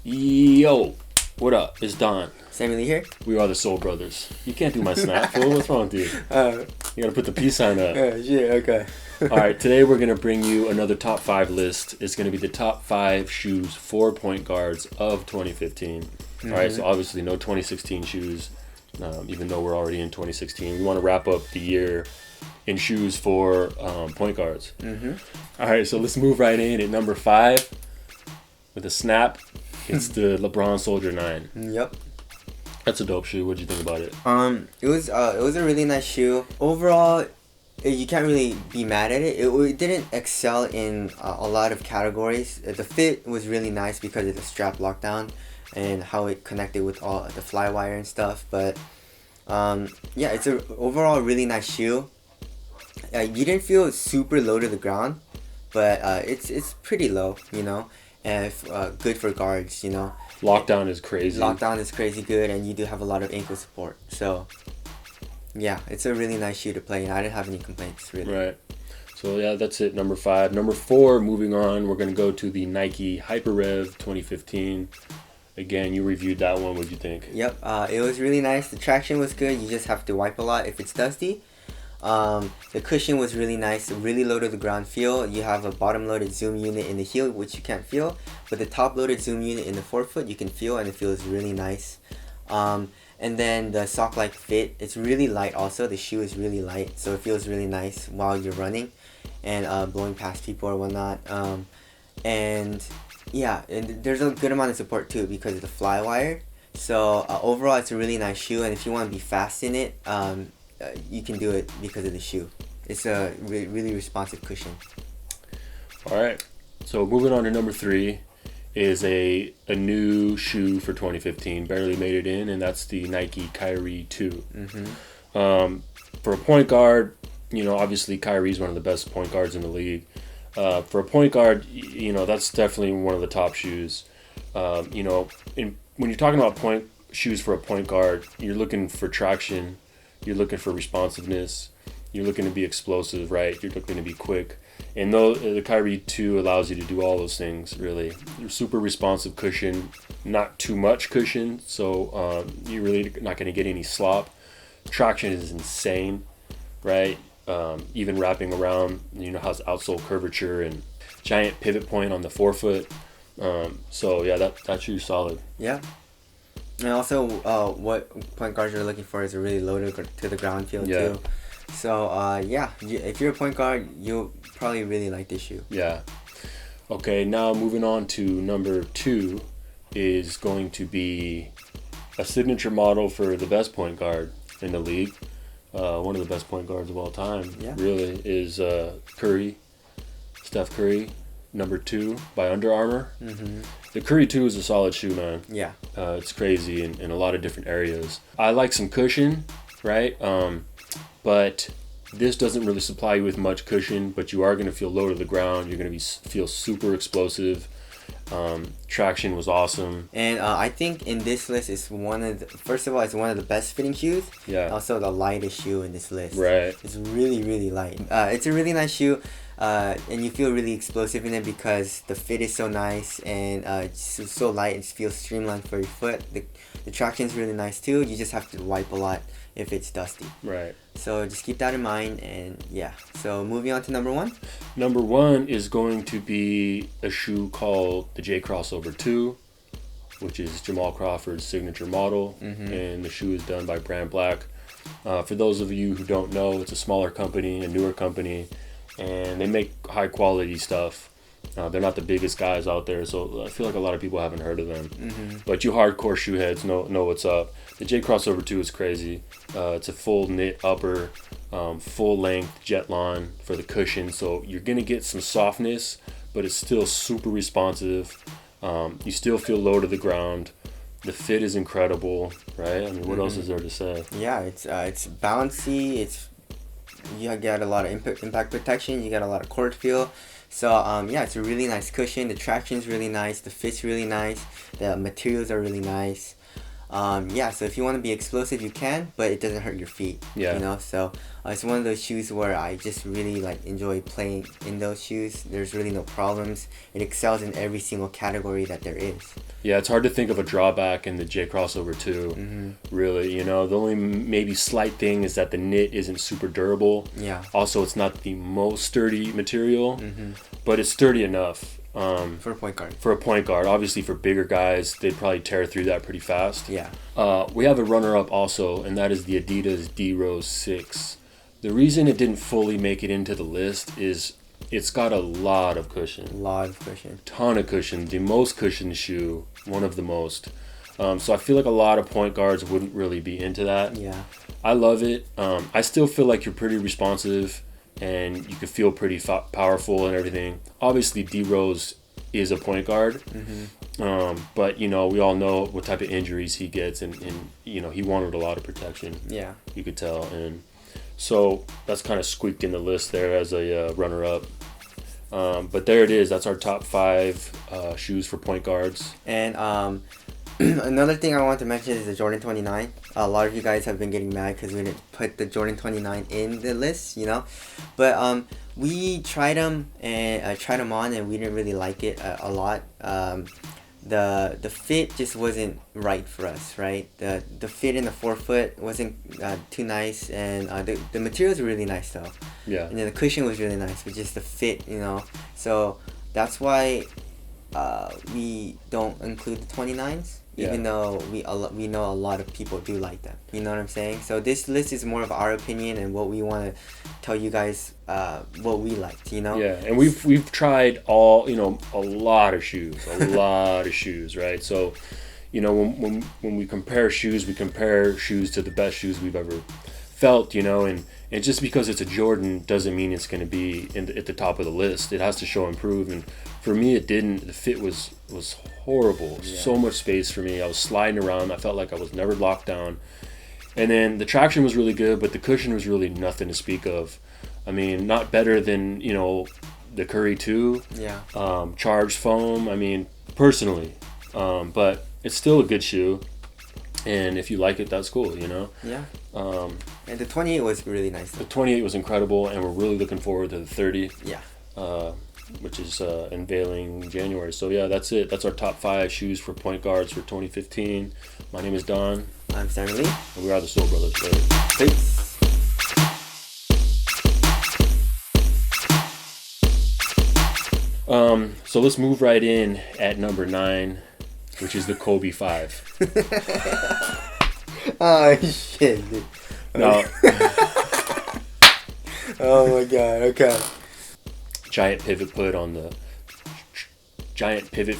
Yo, what up? It's Don. Sammy Lee here. We are the Soul Brothers. You can't do my snap, fool. What's wrong with you? You gotta put the peace sign up. Yeah, okay. Alright, today we're gonna bring you another top 5 list. It's gonna be the top 5 shoes for point guards of 2015. Alright, so obviously no 2016 shoes, even though we're already in 2016. We want to wrap up the year in shoes for point guards. Alright, so let's move right in at number 5 with a snap. It's the LeBron Soldier 9. Yep. That's a dope shoe. What'd you think about it? It was a really nice shoe. Overall, you can't really be mad at it. It didn't excel in a lot of categories. The fit was really nice because of the strap lockdown and how it connected with all the fly wire and stuff. But yeah, it's a overall really nice shoe. You didn't feel super low to the ground, but it's pretty low, you know, and good for guards, you know. Lockdown is crazy. Lockdown is crazy good, and you do have a lot of ankle support. So, yeah, it's a really nice shoe to play, and I didn't have any complaints, really. Right. So, yeah, that's it. Number 5. Number 4, moving on, we're going to go to the Nike Hyper Rev 2015. Again, you reviewed that one. What'd you think? Yep. It was really nice. The traction was good. You just have to wipe a lot if it's dusty. The cushion was really nice, really low to the ground feel. You have a bottom loaded zoom unit in the heel, which you can't feel, but the top loaded zoom unit in the forefoot you can feel, and it feels really nice. And then the sock like fit, it's really light also. The shoe is really light, so it feels really nice while you're running and blowing past people or whatnot. And yeah, and there's a good amount of support too because of the fly wire. So overall it's a really nice shoe, and if you want to be fast in it, you can do it because of the shoe. It's a really responsive cushion. Alright, so moving on to number 3 is a new shoe for 2015. Barely made it in, and that's the Nike Kyrie 2. For a point guard, you know, obviously Kyrie's one of the best point guards in the league. For a point guard, you know, that's definitely one of the top shoes. You know, when you're talking about shoes for a point guard, you're looking for traction. You're looking for responsiveness. You're looking to be explosive, right? You're looking to be quick. And though the Kyrie 2 allows you to do all those things, really. Super responsive cushion, not too much cushion, so you're really not going to get any slop. Traction is insane, right? Even wrapping around, you know, has outsole curvature and giant pivot point on the forefoot. So yeah, that shoe's solid. Yeah. And also, what point guards are looking for is a really low to the ground feel too. So, yeah, if you're a point guard, you'll probably really like this shoe. Yeah. Okay, now moving on to number 2 is going to be a signature model for the best point guard in the league. One of the best point guards of all time, really, is Steph Curry. Number 2 by Under Armour. The Curry 2 is a solid shoe, man. Yeah. It's crazy in a lot of different areas. I like some cushion, right? But this doesn't really supply you with much cushion, but you are going to feel low to the ground. You're going to feel super explosive. Traction was awesome. And I think in this list is first of all, it's one of the best fitting shoes. Yeah. Also the lightest shoe in this list. Right. It's really, really light. It's a really nice shoe. And you feel really explosive in it because the fit is so nice and it's so light. It feels streamlined for your foot. The traction is really nice too. You just have to wipe a lot if it's dusty. Right. So just keep that in mind, and yeah. So moving on to number 1. Number 1 is going to be a shoe called the J Crossover 2, which is Jamal Crawford's signature model, and the shoe is done by Brand Black. For those of you who don't know, it's a smaller company, a newer company, and they make high quality stuff. They're not the biggest guys out there, so I feel like a lot of people haven't heard of them. But you hardcore shoe heads know what's up. The J Crossover 2 is crazy. It's a full knit upper, full length jet lawn for the cushion, so you're gonna get some softness, but it's still super responsive. You still feel low to the ground. The fit is incredible, right? I mean, what else is there to say? Yeah, it's bouncy. You get a lot of impact protection. You get a lot of court feel. So yeah, it's a really nice cushion. The traction's really nice. The fit's really nice. The materials are really nice. Yeah, so if you want to be explosive, you can, but it doesn't hurt your feet. Yeah. You know, so it's one of those shoes where I just really like enjoy playing in those shoes. There's really no problems. It excels in every single category that there is. Yeah, it's hard to think of a drawback in the J Crossover 2. Really, you know, the only maybe slight thing is that the knit isn't super durable. Yeah. Also, it's not the most sturdy material, but it's sturdy enough. For a point guard. For a point guard. Obviously, for bigger guys, they'd probably tear through that pretty fast. Yeah. We have a runner-up also, and that is the Adidas DeRose 6. The reason it didn't fully make it into the list is it's got a lot of cushion. Ton of cushion. The most cushioned shoe. One of the most. So I feel like a lot of point guards wouldn't really be into that. Yeah. I love it. I still feel like you're pretty responsive and you can feel pretty powerful and everything. Obviously, DeRose is a point guard. But, you know, we all know what type of injuries he gets and you know, he wanted a lot of protection. Yeah. You could tell. And so that's kind of squeaked in the list there as a runner-up. But there it is. That's our top 5 shoes for point guards. And another thing I want to mention is the Jordan 29. A lot of you guys have been getting mad because we didn't put the Jordan 29 in the list, you know. But we tried them on and we didn't really like it a lot. The fit just wasn't right for us, right? The fit in the forefoot wasn't too nice, and the materials were really nice though. Yeah. And then the cushion was really nice, but just the fit, you know. So that's why we don't include the 29s, even though we know a lot of people do like them. You know what I'm saying? So this list is more of our opinion and what we want to tell you guys what we liked, you know? Yeah, and we've tried all, you know, a lot of shoes, right? So, you know, when we compare shoes, we compare shoes to the best shoes we've ever felt, you know, and just because it's a Jordan doesn't mean it's going to be at the top of the list. It has to show improve, and for me it didn't. The fit was horrible. Yeah. So much space for me. I was sliding around. I felt like I was never locked down. And then the traction was really good, but the cushion was really nothing to speak of. I mean, not better than, you know, the Curry 2. Yeah. Charged foam. I mean, personally. But it's still a good shoe. And if you like it, that's cool, you know? Yeah. And the 28 was really nice. The 28 was incredible, and we're really looking forward to the 30. Yeah. Which is unveiling January. So, yeah, that's it. That's our top 5 shoes for point guards for 2015. My name is Don. I'm Stanley Lee. And we are the Soul Brothers. Peace. So let's move right in at number 9, which is the Kobe 5. Oh, shit, dude. No. Oh, my God. Okay. Giant pivot put on the... Giant pivot...